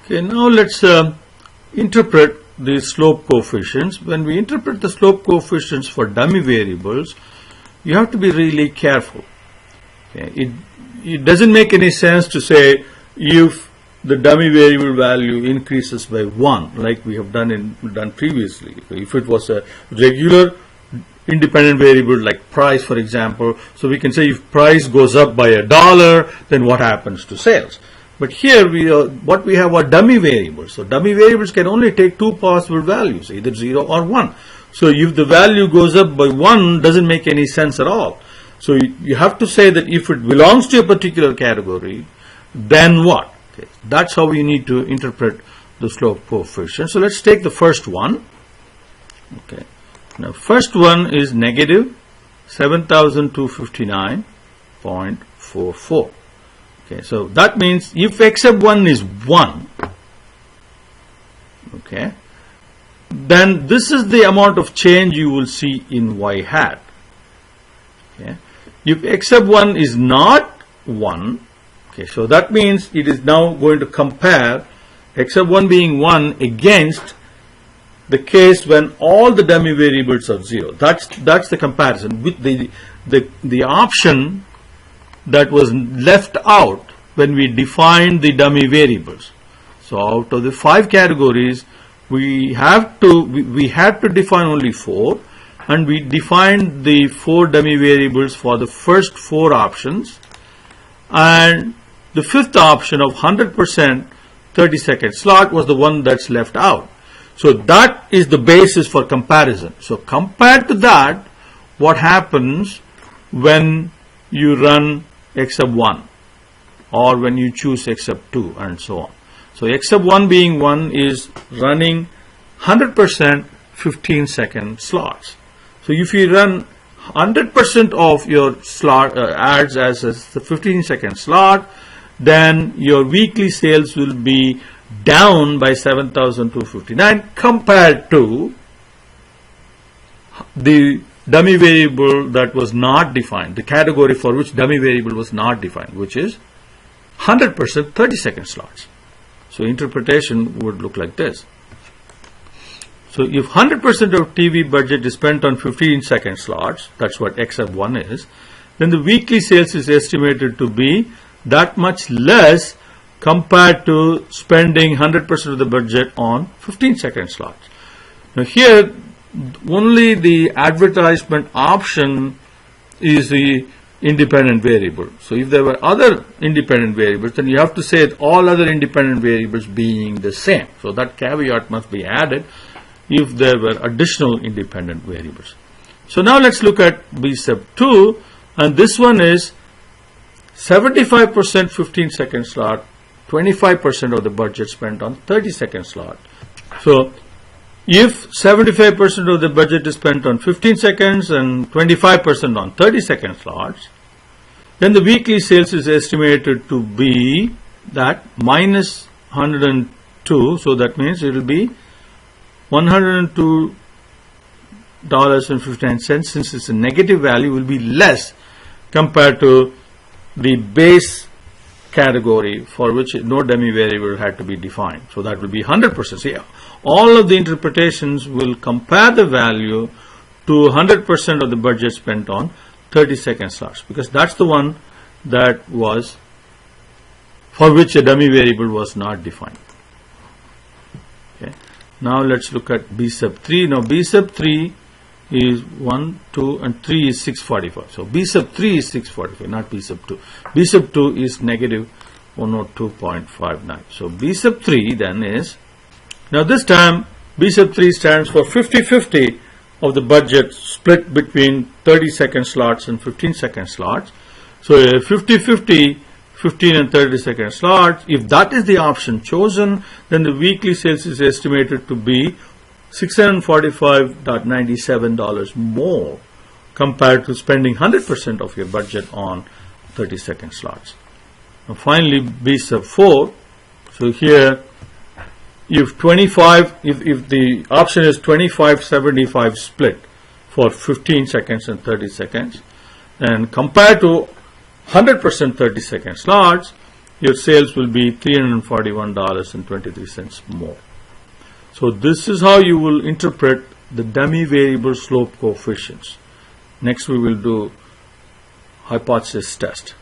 Okay, now let's interpret the slope coefficients. When we interpret the slope coefficients for dummy variables, you have to be really careful. Okay? It doesn't make any sense to say if the dummy variable value increases by 1, like we have done previously. If it was a regular independent variable like price, for example, so we can say if price goes up by $1, then what happens to sales? But here what we have are dummy variables. So dummy variables can only take two possible values, either 0 or 1. So if the value goes up by 1, doesn't make any sense at all. So you have to say that if it belongs to a particular category, then what? Okay. That's how we need to interpret the slope coefficient. So let's take the first one. Okay. Now first one is negative 7,259.44. Okay, so that means if x sub 1 is 1, okay, then this is the amount of change you will see in y hat. Okay. If x sub 1 is not 1, okay, so that means it is now going to compare x sub 1 being 1 against the case when all the dummy variables are 0. That's the comparison with the option that was left out when we defined the dummy variables. So out of the 5 categories, we had to define only 4, and we defined the 4 dummy variables for the first 4 options, and the 5th option of 100% 30-second slot was the one that's left out. So that is the basis for comparison. So compared to that, what happens when you run x sub 1 or when you choose x sub 2 and so on. So x sub 1 being 1 is running 100% 15-second slots. So if you run 100% of your slot ads as the 15-second slot, then your weekly sales will be down by 7,259 compared to the dummy variable that was not defined, the category for which dummy variable was not defined, which is 100% 30-second slots. So interpretation would look like this. So if 100% of TV budget is spent on 15-second slots, that's what x sub 1 is, then the weekly sales is estimated to be that much less compared to spending 100% of the budget on 15-second slots. Now here, only the advertisement option is the independent variable. So if there were other independent variables, then you have to say that all other independent variables being the same. So that caveat must be added if there were additional independent variables. So now let's look at B sub 2, and this one is 75% 15-second slot, 25% of the budget spent on 30-second slot. So if 75% of the budget is spent on 15 seconds and 25% on 30-second slots, then the weekly sales is estimated to be that minus 102. So that means it will be $102.59, since it's a negative value, will be less compared to the base category for which no dummy variable had to be defined. So that will be 100%. See, all of the interpretations will compare the value to 100% of the budget spent on 30-second slots, because that's the one that was for which a dummy variable was not defined. Okay. Now let's look at B sub 3. Now B sub 3 is 1, 2, and 3 is 645. So B sub 3 is 645, not B sub 2. B sub 2 is negative 102.59. So B sub 3 then is, now this time B sub 3 stands for 50-50 of the budget split between 30-second slots and 15-second slots. So a 50-50, 15 and 30-second slots, if that is the option chosen, then the weekly sales is estimated to be $645.97 more compared to spending 100% of your budget on 30-second slots. Now finally, B sub 4. So here, if the option is 25-75 split for 15 seconds and 30 seconds, and compared to 100% 30-second slots, your sales will be $341.23 more. So this is how you will interpret the dummy variable slope coefficients. Next we will do hypothesis test.